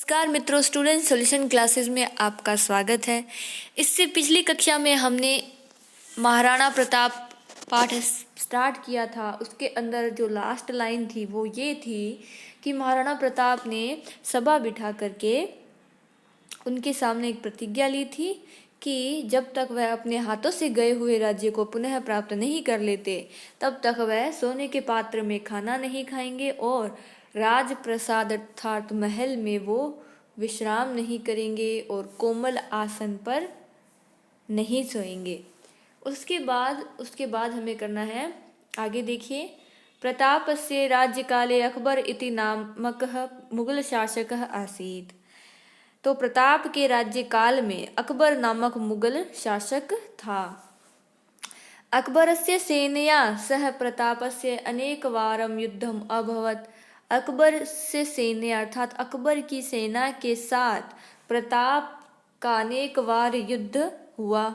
नमस्कार मित्रों, student solution classes में आपका स्वागत है। इससे पिछली कक्षा में हमने महाराणा प्रताप पाठ स्टार्ट किया था। उसके अंदर जो लास्ट लाइन थी वो ये थी कि महाराणा प्रताप ने सभा बिठा करके उनके सामने एक प्रतिज्ञा ली थी कि जब तक वह अपने हाथों से गए हुए राज्य को पुनः प्राप्त नहीं कर लेते तब तक वह सोने के पात्र में खाना नहीं खाएंगे और राजप्रसाद अर्थात महल में वो विश्राम नहीं करेंगे और कोमल आसन पर नहीं सोएंगे। उसके बाद हमें करना है, आगे देखिए। प्रतापस्य राज्यकाले अकबर इति नामकः मुगल शासकः आसीत्। तो प्रताप के राज्यकाल में अकबर नामक मुगल शासक था। अकबरस्य सेनया सह प्रतापस्य अनेकवारं युद्धम् अभवत्। अकबर से सेना अर्थात अकबर की सेना के साथ प्रताप का अनेक बार युद्ध हुआ।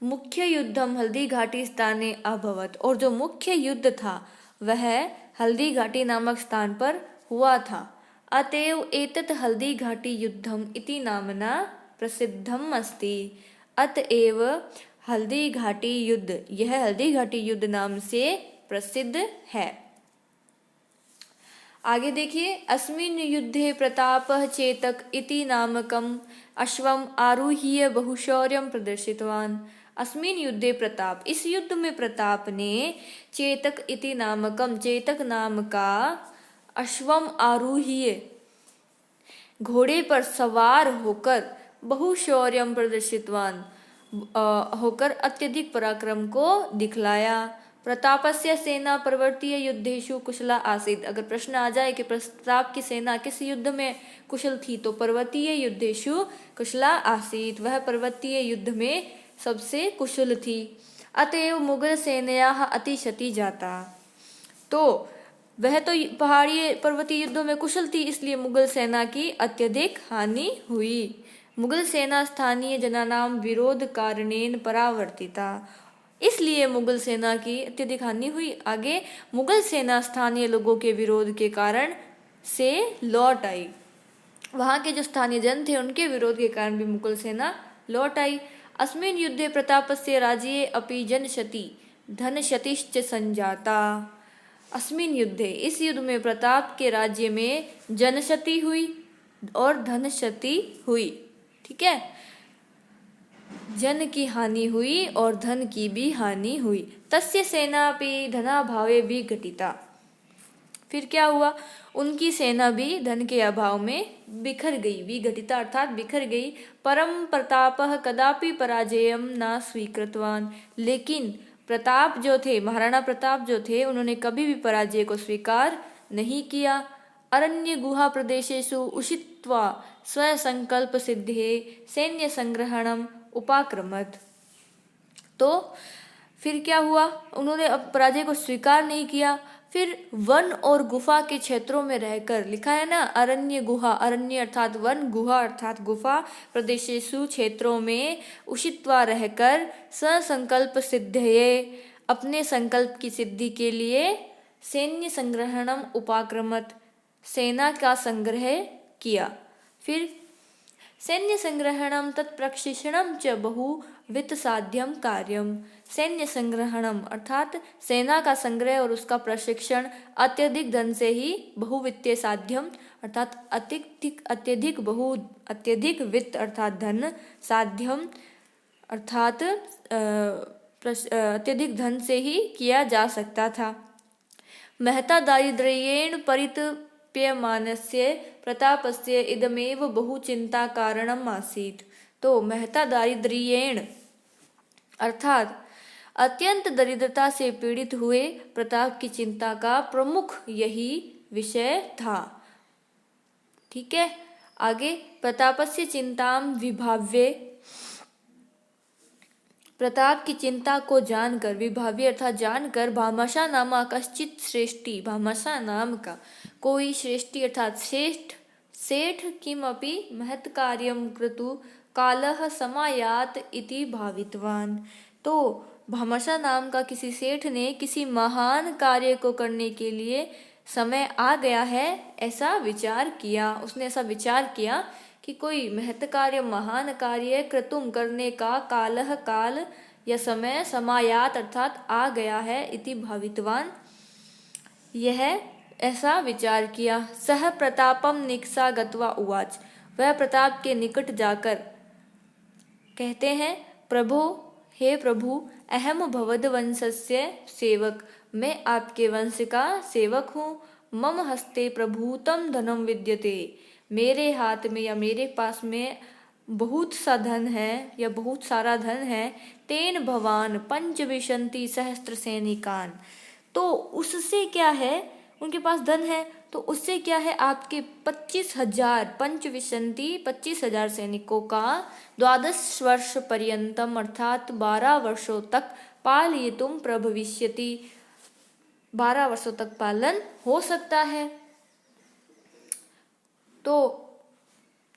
मुख्य युद्धम हल्दी घाटी स्थाने अभवत, और जो मुख्य युद्ध था वह हल्दी घाटी नामक स्थान पर हुआ था। अतएव एतत् हल्दी घाटी युद्धम इति नामना प्रसिद्धम अस्ति। अतएव हल्दी घाटी युद्ध, यह हल्दी घाटी युद्ध नाम से प्रसिद्ध है। आगे देखिए। अस्मिन् युद्धे प्रतापः चेतक इति नामकम् अश्वम् आरुह्य बहुशौर्यं प्रदर्शितवान्। अस्मिन् युद्धे प्रताप, इस युद्ध में प्रताप ने चेतक इति नामकम, चेतक नाम का अश्वम आरुह्य, घोड़े पर सवार होकर बहुशौर्यम प्रदर्शितवान, होकर अत्यधिक पराक्रम को दिखलाया। प्रतापस्य सेना पर्वतीय युद्धेषु कुशला आसीत्। अगर प्रश्न आ जाए कि प्रताप की सेना किस युद्ध में कुशल थी, तो पर्वतीय युद्धेषु कुशला आसीत्, वह पर्वतीय युद्ध में सबसे कुशल थी। अतएव मुगल सेनायाः अतिशति जाता, तो वह तो पहाड़ी पर्वतीय युद्धों में कुशल थी, इसलिए मुगल सेना की अत्यधिक हानि हुई। मुगल सेना स्थानीय जनानां विरोध कारणेन परावर्तिता, इसलिए मुगल सेना की अत्यधिक हानि हुई। आगे, मुगल सेना स्थानीय लोगों के विरोध के कारण से लौट आई। वहां के जो स्थानीय जन थे उनके विरोध के कारण भी मुगल सेना लौट आई। अस्मिन् युद्धे प्रतापस्य राज्ये अपि जनशति धनशतिश्च संजाता। अस्मिन् युद्धे, इस युद्ध में प्रताप के राज्य में जनशति हुई और धनशति हुई। ठीक है, जन की हानि हुई और धन की भी हानि हुई। तस्य सेनापि धनाभावे विघटिता। फिर क्या हुआ, उनकी सेना भी धन के अभाव में बिखर गई। विघटिता अर्थात बिखर गई। परम प्रतापः कदापि पराजयम न स्वीकृतवान। लेकिन प्रताप जो थे, महाराणा प्रताप जो थे, उन्होंने कभी भी पराजय को स्वीकार नहीं किया। अरण्य गुहा प्रदेशेषु उषित्वा स्वसंकल्प सिद्धे सैन्य संग्रहणम उपाक्रमत। तो फिर क्या हुआ, उन्होंने अब पराजय को स्वीकार नहीं किया। फिर वन और गुफा के क्षेत्रों में रहकर, लिखा है ना अरण्य गुहा, अरण्य अर्थात वन, गुहा अर्थात गुफा, प्रदेशेषु क्षेत्रों में उषित्वा रहकर स्वसंकल्प सिद्धये, अपने संकल्प की सिद्धि के लिए सैन्य संग्रहणम उपाक्रमत, सेना का संग्रह किया। फिर सैन्य संग्रहणम तत्प्रशिक्षणम च बहु वित्त साध्यम कार्यम। सैन्य संग्रहणम अर्थात सेना का संग्रह और उसका प्रशिक्षण अत्यधिक धन से ही बहुवित्तीय साध्यम अर्थात अत्यधिक वित्त अर्थात धन, साध्यम अर्थात अत्यधिक धन से ही किया जा सकता था। महता दारिद्र्येण परितप्यमानस्य प्रतापस्य इदमेव बहु चिंता कारणम आसीत्। तो महता दारिद्र्येण अर्थात अत्यंत दरिद्रता से पीड़ित हुए प्रताप की चिंता का प्रमुख यही विषय था। ठीक है, आगे। प्रतापस्य चिंतां विभाव्य, प्रताप की चिंता को जानकर, विभाव्य अर्थात जानकर, भामाशा नामा कश्चित श्रेष्ठी, भामाशा नाम का कोई श्रेष्ठी अर्थात श्रेष्ठ सेठ किमपि महत् कार्यं कृतु कालः समायात इति भावितवान। तो भामाशा नाम का किसी सेठ ने किसी महान कार्य को करने के लिए समय आ गया है ऐसा विचार किया, उसने ऐसा विचार किया कि कोई महत् कार्य महान कार्य क्रतुम करने का कालः काल या समय समायात अर्थात आ गया है इति भावितवान, यह ऐसा विचार किया। सह प्रतापम निक्सा गत्वा उवाच, वह प्रताप के निकट जाकर कहते हैं, प्रभो हे प्रभु, अहम भवद वंशस्य सेवक, मैं आपके वंश का सेवक हूँ। मम हस्ते प्रभूतम धनम विद्यते, मेरे हाथ में या मेरे पास में बहुत सा धन है या बहुत सारा धन है। तेन भवान पंचविंशति सहस्त्र सैनिकान, तो उससे क्या है, उनके पास धन है तो उससे क्या है, आपके 25,000 पंचविंशति 25,000 सैनिकों का 12 वर्ष पर्यंतम अर्थात 12 वर्षों तक पालयितुम प्रभविष्यति, 12 वर्षों तक पालन हो सकता है। तो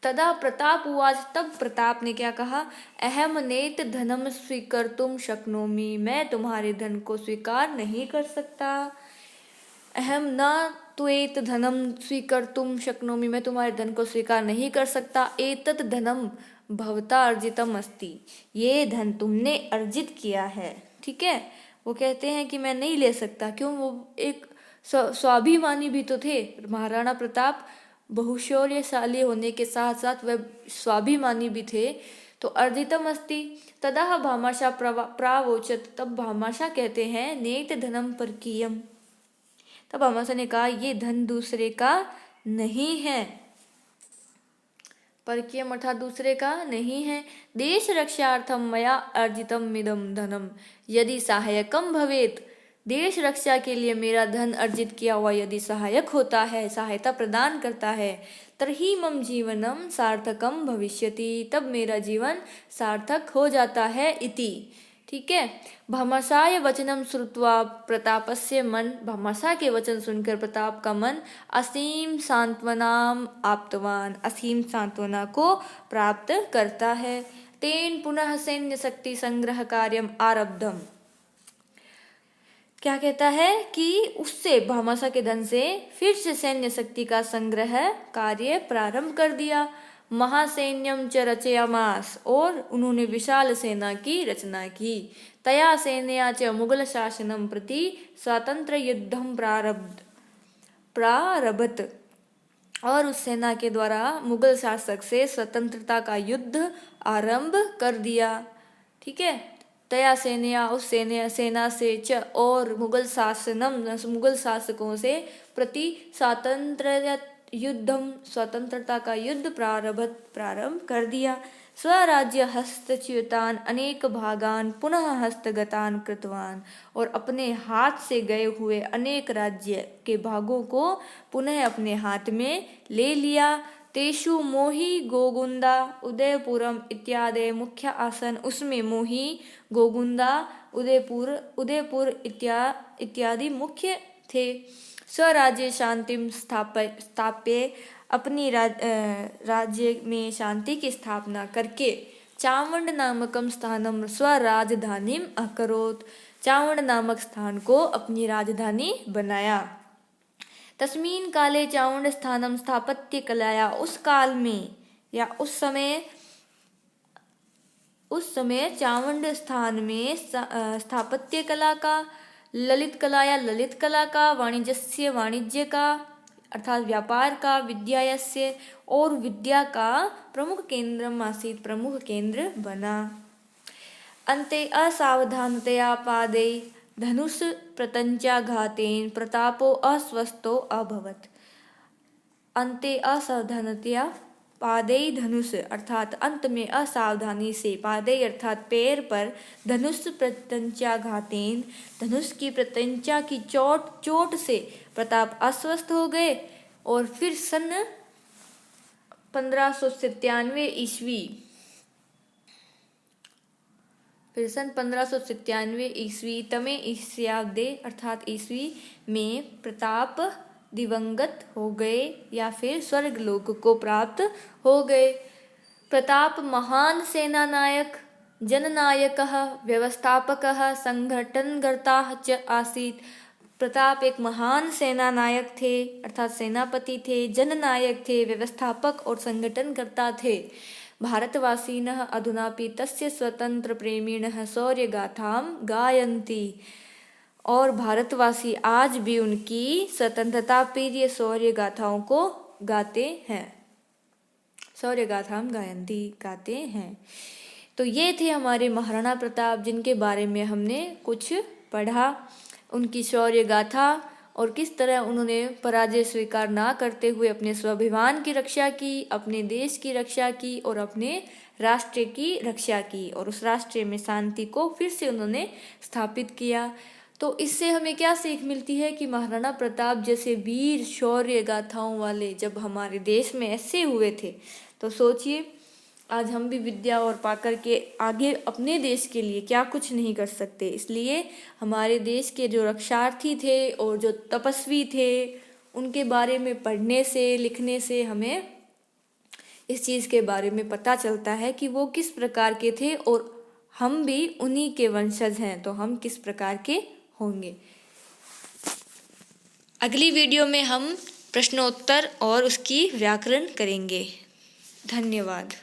तदा प्रताप उवाच, तब प्रताप ने क्या कहा, अहम नेत धनम स्वीकर्तुम शक्नोमि, मैं तुम्हारे धन को स्वीकार नहीं कर सकता। अहम न त्वेत धनम स्वीकर्तुम शक्नोमि, मैं तुम्हारे धन को स्वीकार नहीं कर सकता। एतत् धनम भवता अर्जितम अस्ति, ये धन तुमने अर्जित किया है। ठीक है, वो कहते हैं कि मैं नहीं ले सकता, क्यों, वो एक स्वाभिमानी भी तो थे। महाराणा प्रताप बहुशौर्यशाली होने के साथ साथ वह स्वाभिमानी भी थे। तो अर्जितम अस्ति तदा भामाशा प्रावोचत, तब भामाशा कहते हैं, नेत धनम परकीयम, तब भामाशा ने कहा ये धन दूसरे का नहीं है, परकीयम अर्थात दूसरे का नहीं है। देश रक्षार्थम मया अर्जितम मिदम धनम यदि सहायकम भवेत, देश रक्षा के लिए मेरा धन अर्जित किया हुआ यदि सहायक होता है, सहायता प्रदान करता है, तर्हि मम जीवनम सार्थकम भविष्यति, तब मेरा जीवन सार्थक हो जाता है इति। ठीक है, भामाशाय वचनम श्रुत्वा प्रतापस्य मन, भामाशा के वचन सुनकर प्रताप का मन असीम सांत्वनाम आप्तवान, असीम सांत्वना को प्राप्त करता है। तेन पुनः सैन्य शक्ति संग्रह कार्यम आरब्धम, क्या कहता है कि उससे भामाशा के धन से फिर से सैन्य शक्ति का संग्रह कार्य प्रारंभ कर दिया। महासैन्यम च रचयामास, और उन्होंने विशाल सेना की रचना की। तया सेनया च मुगल शासनम प्रति स्वतंत्र युद्धम प्रारभत, और उस सेना के द्वारा मुगल शासक से स्वतंत्रता का युद्ध आरंभ कर दिया। ठीक है, तया सेनया, उस सेना से, च और मुगल शासनम, मुगल शासकों से, प्रति स्वातंत्र युद्धम, स्वतंत्रता का युद्ध प्रारंभ कर दिया। स्वराज्य हस्तच्युतान अनेक भागान पुनः हस्तगतान कृतवान, और अपने हाथ से गए हुए अनेक राज्य के भागों को पुनः अपने हाथ में ले लिया। तेषु मोही गोगुंदा उदयपुरम इत्यादि मुख्य आसन, उसमें मोही गोगुंदा उदयपुर इत्यादि मुख्य थे। स्वराज्य शांतिम स्थाप्य, अपनी राज्य में शांति की स्थापना करके, चावंड नामकम स्थानम स्वराजधानीम अकरोत, चावंड नामक स्थान को अपनी राजधानी बनाया। तस्मीन काले चावंड स्थानम स्थापत्य कलाया, उस काल में या उस समय चावंड स्थान में स्थापत्य कला का, ललित कला या ललित कला का, वाणिज्य का अर्थात व्यापार का, विद्यायस्य और विद्या का प्रमुख केंद्र आसीत, प्रमुख केंद्र बना। अन्ते असावधानतया पादे धनुष प्रतंचाघातेन प्रतापो अस्वस्थो अभवत्। अन्ते असावधानतया पादे धनुष अर्थात अंत में असावधानी से, पादे अर्थात पैर पर, धनुष प्रत्यंचाघातेन धनुष की प्रत्यंचा की चोट से प्रताप अस्वस्थ हो गए। और फिर सन 1597 ईस्वी, तमे ईस्याब्दे अर्थात ईस्वी में प्रताप दिवंगत हो गए या फिर स्वर्ग लोक को प्राप्त हो गए। प्रताप महान सेना नायक, जननायकः, व्यवस्थापकः, संघटनकर्ता च आसीत्। प्रताप एक महान सेना नायक थे, अर्थात सेनापति थे, जननायक थे, व्यवस्थापक और संगठनकर्ता थे। भारतवासिनः अधुनापि तस्य स्वतंत्र प्रेमिणः शौर्य गाथां गायन्ति। और भारतवासी आज भी उनकी स्वतंत्रता प्रिय शौर्य गाथाओं को गाते हैं। शौर्य गाथां गायन्ति गाते हैं। तो ये थे हमारे महाराणा प्रताप, जिनके बारे में हमने कुछ पढ़ा, उनकी शौर्य गाथा और किस तरह उन्होंने पराजय स्वीकार ना करते हुए अपने स्वाभिमान की रक्षा की, अपने देश की रक्षा की और अपने राष्ट्र की रक्षा की, और उस राष्ट्र में शांति को फिर से उन्होंने स्थापित किया। तो इससे हमें क्या सीख मिलती है कि महाराणा प्रताप जैसे वीर शौर्य गाथाओं वाले जब हमारे देश में ऐसे हुए थे, तो सोचिए आज हम भी विद्या और पाकर के आगे अपने देश के लिए क्या कुछ नहीं कर सकते। इसलिए हमारे देश के जो रक्षार्थी थे और जो तपस्वी थे, उनके बारे में पढ़ने से लिखने से हमें इस चीज़ के बारे में पता चलता है कि वो किस प्रकार के थे, और हम भी उन्हीं के वंशज हैं, तो हम किस प्रकार के होंगे। अगली वीडियो में हम प्रश्नोत्तर और उसकी व्याकरण करेंगे। धन्यवाद।